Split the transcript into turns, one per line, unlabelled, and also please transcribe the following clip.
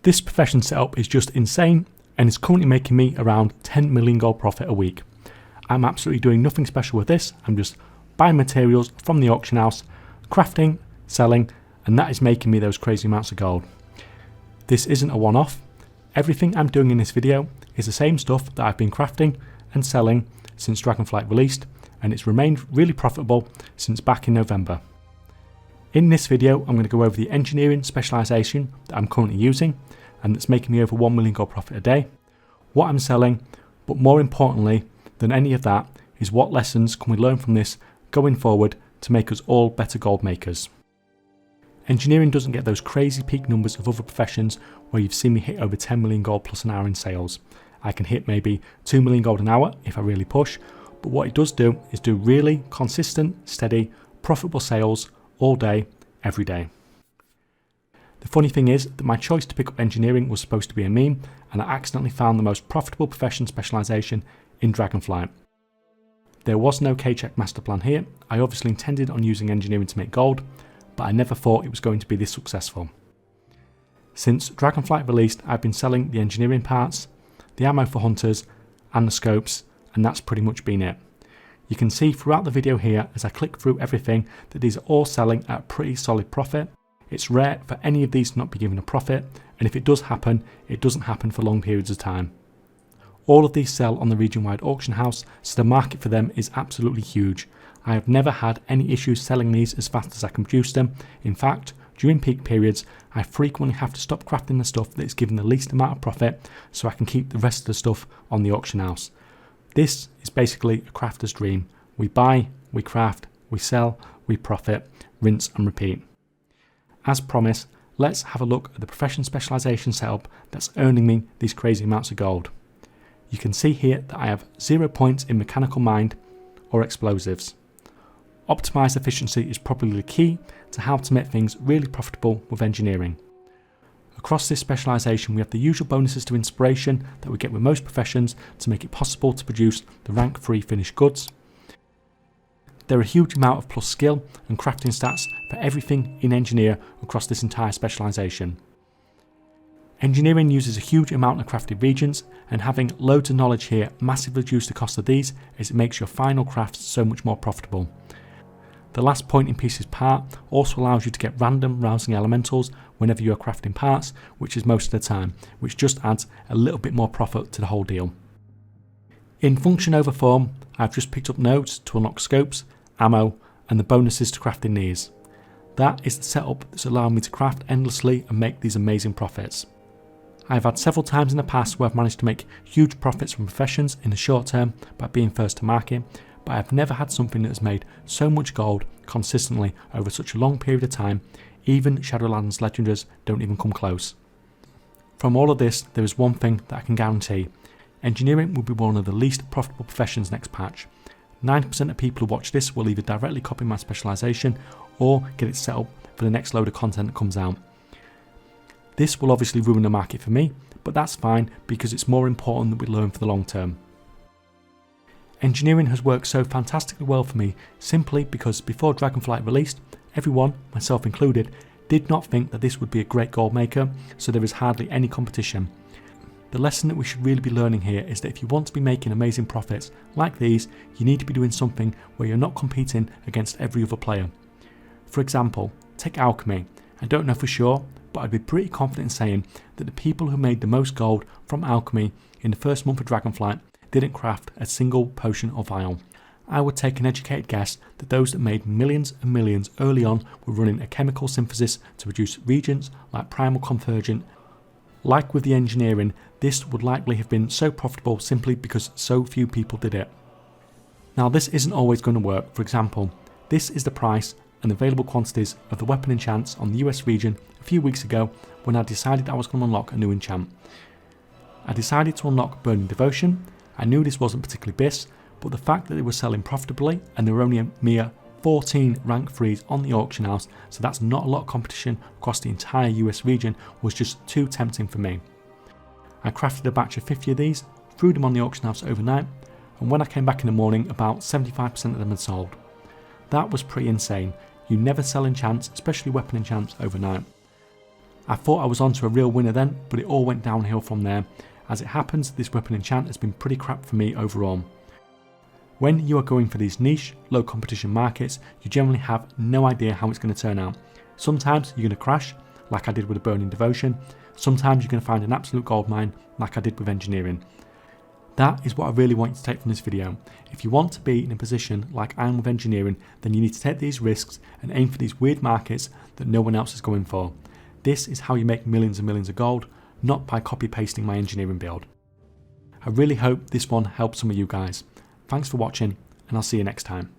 This profession setup is just insane and is currently making me around 10 million gold profit a week. I'm absolutely doing nothing special with this. I'm just buying materials from the auction house, crafting, selling, and that is making me those crazy amounts of gold. This isn't a one-off. Everything I'm doing in this video is the same stuff that I've been crafting and selling since Dragonflight released, and it's remained really profitable since back in November. In this video, I'm going to go over the engineering specialisation that I'm currently using and that's making me over 1 million gold profit a day, what I'm selling, but more importantly than any of that is what lessons can we learn from this going forward to make us all better gold makers. Engineering doesn't get those crazy peak numbers of other professions where you've seen me hit over 10 million gold plus an hour in sales. I can hit maybe 2 million gold an hour if I really push, but what it does do is do really consistent, steady, profitable sales all day, every day. The funny thing is that my choice to pick up engineering was supposed to be a meme, and I accidentally found the most profitable profession specialisation in Dragonflight. There was no Kaychak master plan here. I obviously intended on using engineering to make gold, but I never thought it was going to be this successful. Since Dragonflight released, I've been selling the engineering parts, the ammo for hunters, and the scopes, and that's pretty much been it. You can see throughout the video here as I click through everything that these are all selling at a pretty solid profit. It's rare for any of these to not be given a profit, and if it does happen, it doesn't happen for long periods of time. All of these sell on the region-wide auction house, so the market for them is absolutely huge. I have never had any issues selling these as fast as I can produce them. In fact, during peak periods, I frequently have to stop crafting the stuff that is giving the least amount of profit so I can keep the rest of the stuff on the auction house. This is basically a crafter's dream. We buy, we craft, we sell, we profit, rinse and repeat. As promised, let's have a look at the profession specialisation setup that's earning me these crazy amounts of gold. You can see here that I have 0 points in mechanical mind or explosives. Optimised efficiency is probably the key to how to make things really profitable with engineering. Across this specialisation we have the usual bonuses to inspiration that we get with most professions to make it possible to produce the rank 3 finished goods. There are a huge amount of plus skill and crafting stats for everything in engineer across this entire specialisation. Engineering uses a huge amount of crafted regions, and having loads of knowledge here massively reduces the cost of these as it makes your final crafts so much more profitable. The last point in pieces part also allows you to get random rousing elementals whenever you are crafting parts, which is most of the time, which just adds a little bit more profit to the whole deal. In function over form, I've just picked up nodes to unlock scopes, ammo and the bonuses to crafting these. That is the setup that's allowing me to craft endlessly and make these amazing profits. I've had several times in the past where I've managed to make huge profits from professions in the short term by being first to market, but I've never had something that has made so much gold consistently over such a long period of time. Even Shadowlands Legendaries don't even come close. From all of this, there is one thing that I can guarantee. Engineering will be one of the least profitable professions next patch. 90% of people who watch this will either directly copy my specialisation or get it set up for the next load of content that comes out. This will obviously ruin the market for me, but that's fine because it's more important that we learn for the long term. Engineering has worked so fantastically well for me simply because before Dragonflight released, everyone, myself included, did not think that this would be a great gold maker, so there is hardly any competition. The lesson that we should really be learning here is that if you want to be making amazing profits like these, you need to be doing something where you're not competing against every other player. For example, take alchemy. I don't know for sure, but I'd be pretty confident in saying that the people who made the most gold from alchemy in the first month of Dragonflight didn't craft a single potion or vial. I would take an educated guess that those that made millions and millions early on were running a chemical synthesis to produce reagents like primal convergent. Like with the engineering, this would likely have been so profitable simply because so few people did it. Now this isn't always going to work. For example, this is the price and available quantities of the weapon enchants on the US region a few weeks ago when I decided I was going to unlock a new enchant. I decided to unlock Burning Devotion. I knew this wasn't particularly BIS, but the fact that they were selling profitably and there were only a mere 14 rank 3s on the auction house, so that's not a lot of competition across the entire US region, was just too tempting for me. I crafted a batch of 50 of these, threw them on the auction house overnight, and when I came back in the morning about 75% of them had sold. That was pretty insane. You never sell enchants, especially weapon enchants, overnight. I thought I was onto a real winner then, but it all went downhill from there. As it happens, this weapon enchant has been pretty crap for me overall. When you are going for these niche, low competition markets, you generally have no idea how it's going to turn out. Sometimes you're going to crash, like I did with a Burning Devotion. Sometimes you're going to find an absolute goldmine, like I did with engineering. That is what I really want you to take from this video. If you want to be in a position like I am with engineering, then you need to take these risks and aim for these weird markets that no one else is going for. This is how you make millions and millions of gold, not by copy pasting my engineering build. I really hope this one helps some of you guys. Thanks for watching, and I'll see you next time.